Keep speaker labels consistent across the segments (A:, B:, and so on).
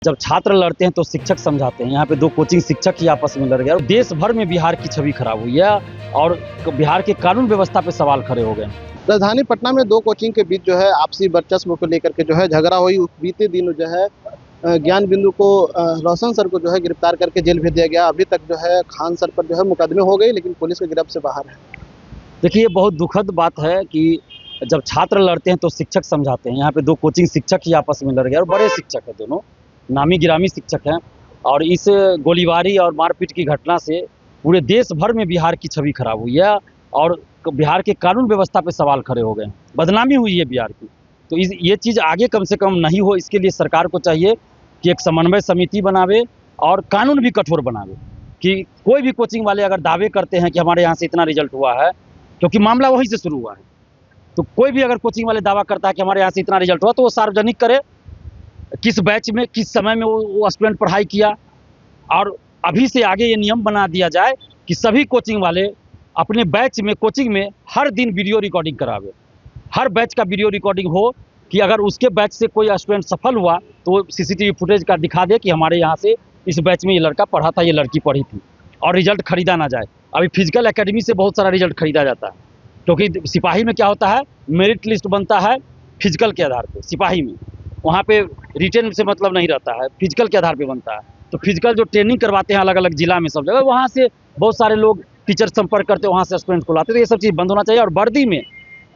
A: जब छात्र लड़ते हैं तो शिक्षक समझाते हैं। यहाँ पे दो कोचिंग शिक्षक ही आपस में लड़ गए और देश भर में बिहार की छवि खराब हुई है और बिहार के कानून व्यवस्था पे सवाल खड़े हो गए।
B: राजधानी पटना में दो कोचिंग के बीच जो है आपसी वर्चस्व को लेकर के जो है झगड़ा हुई। बीते दिन जो है ज्ञान बिंदु को रोशन सर को जो है गिरफ्तार करके जेल भेज दिया गया। अभी तक जो है खान सर पर जो है मुकदमे हो गए, लेकिन पुलिस की गिरफ्त से बाहर है।
A: देखिए, ये बहुत दुखद बात है कि जब छात्र लड़ते हैं तो शिक्षक समझाते हैं। यहाँ पे दो कोचिंग शिक्षक ही आपस में लड़ गए और बड़े शिक्षक है, दोनों नामी गिरामी शिक्षक हैं। और इस गोलीबारी और मारपीट की घटना से पूरे देश भर में बिहार की छवि खराब हुई है और बिहार के कानून व्यवस्था पे सवाल खड़े हो गए हैं। बदनामी हुई है बिहार की। तो ये चीज़ आगे कम से कम नहीं हो, इसके लिए सरकार को चाहिए कि एक समन्वय समिति बनावे और कानून भी कठोर बनावे कि कोई भी कोचिंग वाले अगर दावे करते हैं कि हमारे यहाँ से इतना रिजल्ट हुआ है, क्योंकि मामला वहीं से शुरू हुआ है, तो कोई भी अगर कोचिंग वाले दावा करता है कि हमारे यहाँ से इतना रिजल्ट हुआ तो वो सार्वजनिक करे किस बैच में किस समय में वो स्टूडेंट पढ़ाई किया। और अभी से आगे ये नियम बना दिया जाए कि सभी कोचिंग वाले अपने बैच में कोचिंग में हर दिन वीडियो रिकॉर्डिंग करावे। हर बैच का वीडियो रिकॉर्डिंग हो कि अगर उसके बैच से कोई स्टूडेंट सफल हुआ तो सीसीटीवी फुटेज का दिखा दे कि हमारे यहाँ से इस बैच में ये लड़का पढ़ा था, ये लड़की पढ़ी थी, और रिजल्ट खरीदा ना जाए। अभी फिजिकल एकेडमी से बहुत सारा रिजल्ट खरीदा जाता है, क्योंकि सिपाही में क्या होता है, मेरिट लिस्ट बनता है फिजिकल के आधार पे। सिपाही में वहाँ पे रिटेन से मतलब नहीं रहता है, फिजिकल के आधार पे बनता है। तो फिजिकल जो ट्रेनिंग करवाते हैं अलग अलग जिला में सब जगह, वहाँ से बहुत सारे लोग टीचर संपर्क करते हैं, वहाँ से स्टूडेंट को लाते हैं। तो ये सब चीज़ बंद होना चाहिए। और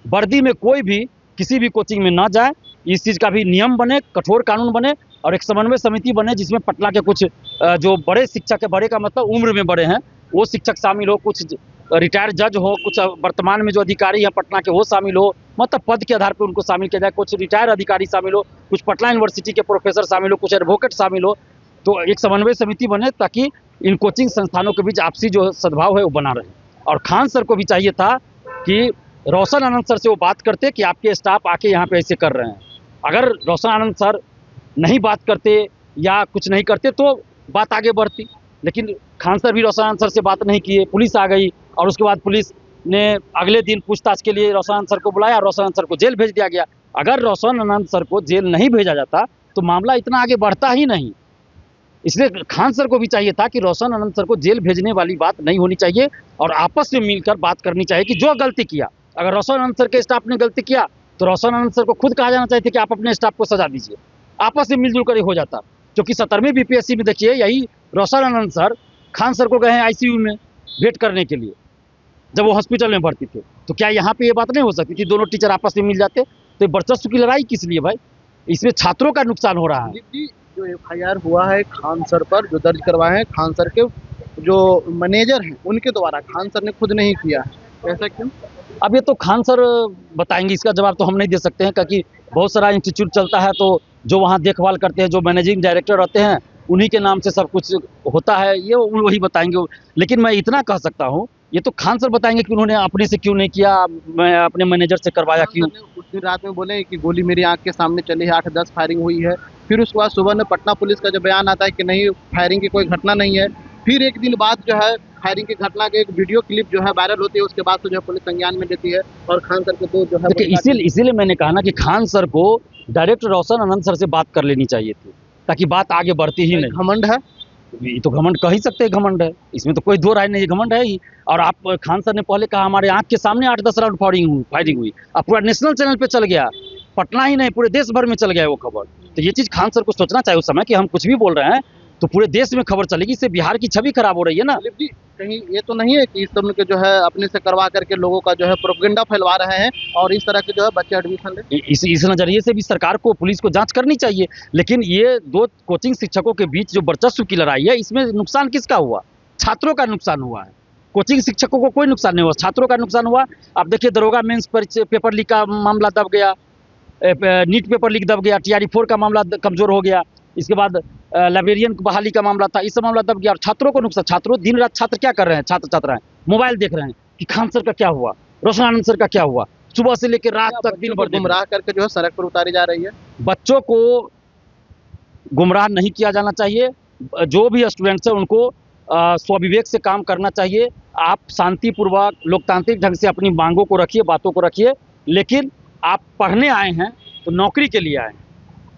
A: वर्दी में कोई भी किसी भी कोचिंग में ना जाए, इस चीज़ का भी नियम बने, कठोर कानून बने और एक समन्वय समिति बने जिसमें पटना के कुछ जो बड़े शिक्षक है, बड़े का मतलब उम्र में बड़े हैं, वो शिक्षक शामिल हो, कुछ रिटायर्ड जज हो, कुछ वर्तमान में जो अधिकारी हैं पटना के वो शामिल हो, मतलब पद के आधार पर उनको शामिल किया जाए। कुछ रिटायर्ड अधिकारी शामिल हो, कुछ पटना यूनिवर्सिटी के प्रोफेसर शामिल हो, कुछ एडवोकेट शामिल हो। तो एक समन्वय समिति बने ताकि इन कोचिंग संस्थानों के बीच आपसी जो सद्भाव है वो बना रहे। और खान सर को भी चाहिए था कि रोशन आनंद सर से वो बात करते कि आपके स्टाफ आके यहाँ पे ऐसे कर रहे हैं। अगर रोशन आनंद सर नहीं बात करते या कुछ नहीं करते तो बात आगे बढ़ती, लेकिन खान सर भी रोशन आनंद सर से बात नहीं किए। पुलिस आ गई और उसके बाद पुलिस ने अगले दिन पूछताछ के लिए रोशन आनंद सर को बुलाया और रोशन आनंद सर को जेल भेज दिया गया। अगर रोशन आनंद सर को जेल नहीं भेजा जाता तो मामला इतना आगे बढ़ता ही नहीं। इसलिए खान सर को भी चाहिए था कि रोशन आनंद सर को जेल भेजने वाली बात नहीं होनी चाहिए और आपस में मिलकर बात करनी चाहिए कि जो गलती किया, अगर रोशन आनंद सर के स्टाफ ने गलती किया तो रोशन आनंद सर को खुद कहा जाना चाहिए कि आप अपने स्टाफ को सजा दीजिए। आपस में मिलजुल कर हो जाता, क्योंकि 17वीं बीपीएससी में देखिए यही रोशन आनंद सर खान सर को गए हैं आईसीयू में भेंट करने के लिए जब वो हॉस्पिटल में भर्ती थे। तो क्या यहाँ पे ये बात नहीं हो सकती कि दोनों टीचर आपस में मिल जाते? तो वर्चस्व की लड़ाई किस लिए भाई? इसमें छात्रों का नुकसान हो रहा है।
B: जी, जो एफआईआर हुआ है खान सर पर, जो दर्ज करवाए हैं खान सर के जो मैनेजर हैं उनके द्वारा, खान सर ने खुद नहीं किया है, ऐसा क्यों?
A: अब ये तो खान सर बताएंगे, इसका जवाब तो हम नहीं दे सकते हैं, क्योंकि बहुत सारा इंस्टीट्यूट चलता है तो जो वहाँ देखभाल करते हैं, जो मैनेजिंग डायरेक्टर रहते हैं, उन्हीं के नाम से सब कुछ होता है, ये वही बताएंगे। लेकिन मैं इतना कह सकता हूँ, ये तो खान सर बताएंगे कि उन्होंने अपने से क्यों नहीं किया, मैं अपने मैनेजर से करवाया क्यों।
B: उस दिन रात में बोले कि गोली मेरी आंख के सामने चली है, 8-10 फायरिंग हुई है। फिर उसके बाद सुबह में पटना पुलिस का जो बयान आता है कि नहीं, फायरिंग की कोई घटना नहीं है। फिर एक दिन बाद जो है फायरिंग की घटना के एक वीडियो क्लिप जो है वायरल होती है, उसके बाद तो जो है पुलिस संज्ञान में लेती है और खान सर को तो जो है
A: इसीलिए मैंने कहा ना कि खान सर को डायरेक्ट रोशन आनंद सर से बात कर लेनी चाहिए थी, ताकि बात आगे बढ़ती ही नहीं।
B: घमंड है,
A: ये तो घमंड कह ही सकते हैं, घमंड है, इसमें तो कोई दो राय नहीं, घमंड है ही। और आप खान सर ने पहले कहा हमारे आंख के सामने 8-10 राउंड फायरिंग हुई, अब पूरा नेशनल चैनल पे चल गया, पटना ही नहीं पूरे देश भर में चल गया वो खबर। तो ये चीज़ खान सर को सोचना चाहिए उस समय कि हम कुछ भी बोल रहे हैं तो पूरे देश में खबर चलेगी, इससे बिहार की छवि खराब हो रही है ना।
B: जी, कहीं ये तो नहीं है कि इस तरह के जो है अपने से करवा करके लोगों का जो है प्रोपेगेंडा फैलवा रहे हैं और इस तरह के जो है बच्चे एडमिशन ले?
A: इस नज़रिए से भी सरकार को, पुलिस को जांच करनी चाहिए। लेकिन ये दो कोचिंग शिक्षकों के बीच जो वर्चस्व की लड़ाई है, इसमें नुकसान किसका हुआ? छात्रों का नुकसान हुआ है। कोचिंग शिक्षकों को कोई नुकसान नहीं हुआ, छात्रों का नुकसान हुआ। आप देखिए, दरोगा मेंस पेपर लीक का मामला दब गया, नीट पेपर लीक दब गया, TRE 4 का मामला कमजोर हो गया, इसके बाद लाइब्रेरियन बहाली का मामला था, इस मामला दब गया और छात्रों को नुकसान। छात्रों दिन रात छात्र क्या कर रहे हैं, छात्राएं मोबाइल देख रहे हैं कि खान सर का क्या हुआ, रोशन आनंद सर का क्या हुआ, सुबह से लेकर रात तक दिन भर
B: गुमराह करके जो है सड़क पर उतारी जा रही है।
A: बच्चों को गुमराह नहीं किया जाना चाहिए। जो भी स्टूडेंट्स हैं उनको स्वविवेक से काम करना चाहिए। आप शांतिपूर्वक लोकतांत्रिक ढंग से अपनी मांगों को रखिए, बातों को रखिए, लेकिन आप पढ़ने आए हैं तो नौकरी के लिए आए हैं,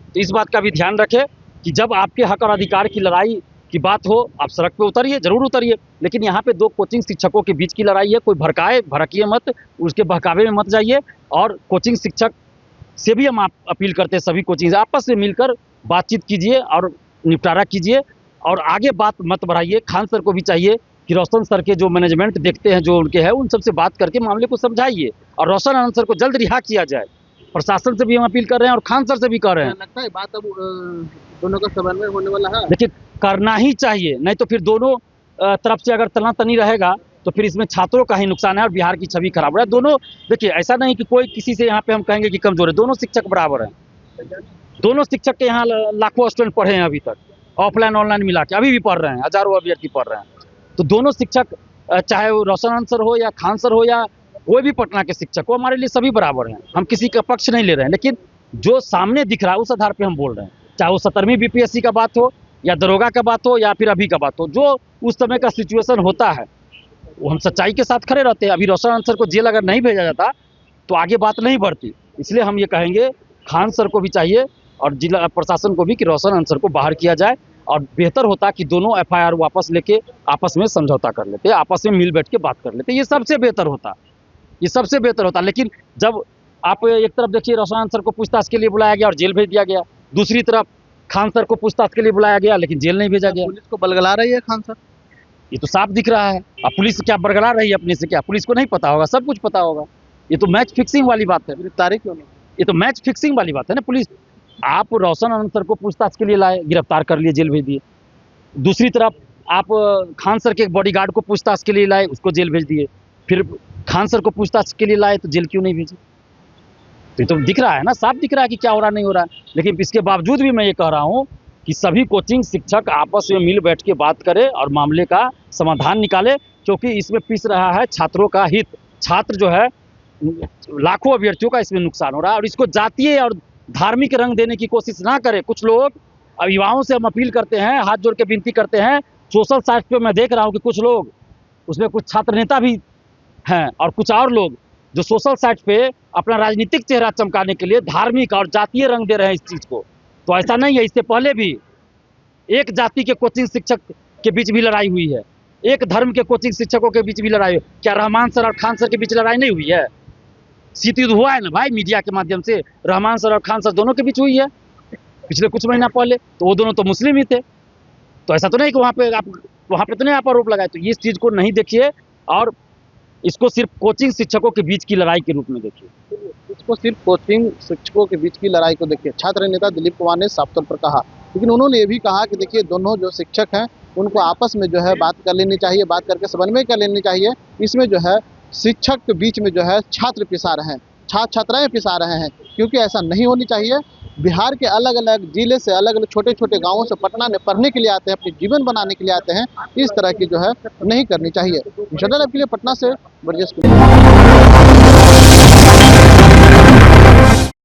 A: तो इस बात का भी ध्यान रखें कि जब आपके हक और अधिकार की लड़ाई की बात हो, आप सड़क पे उतरिए, जरूर उतरिए, लेकिन यहाँ पे दो कोचिंग शिक्षकों के बीच की लड़ाई है। कोई भड़किए मत, उसके बहकावे में मत जाइए। और कोचिंग शिक्षक से भी हम अपील करते हैं, सभी कोचिंग आपस में मिलकर बातचीत कीजिए और निपटारा कीजिए, और आगे बात मत बढ़ाइए। खान सर को भी चाहिए कि रोशन सर के जो मैनेजमेंट देखते हैं, जो उनके हैं, उन सबसे बात करके मामले को समझाइए और रोशन आनंद सर को जल्द रिहा किया जाए। प्रशासन से भी हम अपील कर रहे हैं और खान सर से भी कर रहे हैं।
B: लगता है बात अब दोनों का समन्वय होने वाला है।
A: देखिए, करना ही चाहिए, नहीं तो फिर दोनों तरफ से अगर तनातनी रहेगा तो फिर इसमें छात्रों का ही नुकसान है और बिहार की छवि खराब हो रहा है। दोनों, देखिए ऐसा नहीं कि कोई किसी से यहाँ पे हम कहेंगे कि कमजोर है, दोनों शिक्षक बराबर हैं। दोनों शिक्षक के यहाँ लाखों स्टूडेंट पढ़े हैं अभी तक, ऑफलाइन ऑनलाइन मिला के अभी भी पढ़ रहे हैं, हजारों अभ्यर्थी पढ़ रहे हैं। तो दोनों शिक्षक, चाहे वो रोशन आनंद सर हो या खान सर हो या कोई भी पटना के शिक्षक हो, हमारे लिए सभी बराबर हैं। हम किसी का पक्ष नहीं ले रहे हैं, लेकिन जो सामने दिख रहा है उस आधार पर हम बोल रहे हैं। चाहे वो 17वीं बीपीएससी का बात हो या दरोगा का बात हो या फिर अभी का बात हो, जो उस समय का सिचुएशन होता है वो हम सच्चाई के साथ खड़े रहते हैं। अभी रोशन आनंद सर को जेल अगर नहीं भेजा जाता तो आगे बात नहीं बढ़ती। इसलिए हम ये कहेंगे, खान सर को भी चाहिए और जिला प्रशासन को भी, कि रोशन आनंद सर को बाहर किया जाए। और बेहतर होता कि दोनों एफआईआर वापस लेके आपस में समझौता कर लेते, आपस में मिल बैठ के बात कर लेते, ये सबसे बेहतर होता, ये सबसे बेहतर होता। लेकिन जब आप एक तरफ देखिए, रोशन आनंद सर को पूछताछ के लिए बुलाया गया और जेल भेज दिया गया, दूसरी तरफ खान सर को पूछताछ के लिए बुलाया गया लेकिन जेल नहीं भेजा गया।
B: पुलिस को बलगला रही है खान सर,
A: ये तो साफ दिख रहा है। अब पुलिस क्या बरगला रही है अपने से? क्या पुलिस को नहीं पता होगा? सब कुछ पता होगा। ये तो मैच फिक्सिंग वाली बात है।
B: गिरफ्तारी क्यों नहीं?
A: ये तो मैच फिक्सिंग वाली बात है ना। पुलिस, आप रोशन आनंद सर को पूछताछ के लिए लाए, गिरफ्तार कर लिए, जेल भेज दिए। दूसरी तरफ आप खान सर के एक बॉडीगार्ड को पूछताछ के लिए लाए, उसको जेल भेज दिए। फिर खान सर को पूछताछ के लिए लाए तो जेल क्यों नहीं भेजे? तो ये तो दिख रहा है ना, साफ दिख रहा है कि क्या हो रहा नहीं हो रहा है। लेकिन इसके बावजूद भी मैं ये कह रहा हूँ कि सभी कोचिंग शिक्षक आपस में मिल बैठ के बात करें और मामले का समाधान निकाले, क्योंकि इसमें पिस रहा है छात्रों का हित। छात्र जो है, लाखों अभ्यर्थियों का इसमें नुकसान हो रहा है, और इसको जातीय और धार्मिक रंग देने की कोशिश ना करें। कुछ लोग, अभिभावकों से हम अपील करते हैं, हाथ जोड़ के विनती करते हैं। सोशल साइट पे मैं देख रहा हूँ कि कुछ लोग, उसमें कुछ छात्र नेता भी हैं और कुछ और लोग जो सोशल साइट पे अपना राजनीतिक चेहरा चमकाने के लिए धार्मिक और जातीय रंग दे रहे हैं इस चीज़ को। तो ऐसा नहीं है, इससे पहले भी एक जाति के कोचिंग शिक्षक के बीच भी लड़ाई हुई है, एक धर्म के कोचिंग शिक्षकों के बीच भी लड़ाई हुई। क्या रहमान सर और खान सर के बीच लड़ाई नहीं हुई है? शीत युद्ध हुआ है ना भाई, मीडिया के माध्यम से। रहमान सर और खान सर दोनों के बीच हुई है पिछले कुछ महीना पहले। तो वो दोनों तो मुस्लिम ही थे। तो ऐसा तो नहीं कि वहाँ पे तो नहीं आप आरोप लगाए। तो ये इस चीज़ को नहीं देखिए और इसको सिर्फ कोचिंग शिक्षकों के बीच की लड़ाई के रूप में देखिए।
B: इसको सिर्फ कोचिंग शिक्षकों के बीच की लड़ाई को देखिए, छात्र नेता दिलीप कुमार ने साफ तौर पर कहा। लेकिन उन्होंने ये भी कहा कि देखिए, दोनों जो शिक्षक हैं उनको आपस में जो है बात कर लेनी चाहिए, बात करके समन्वय कर लेनी चाहिए। इसमें जो है शिक्षक के बीच में जो है छात्र पिसा रहे हैं, छात्र छात्राएं पिसा रहे हैं, क्योंकि ऐसा नहीं होनी चाहिए। बिहार के अलग अलग जिले से, अलग अलग छोटे छोटे गाँवों से पटना में पढ़ने के लिए आते हैं, अपने जीवन बनाने के लिए आते हैं। इस तरह की जो है नहीं करनी चाहिए। जनरल के लिए पटना से ब्रजेश।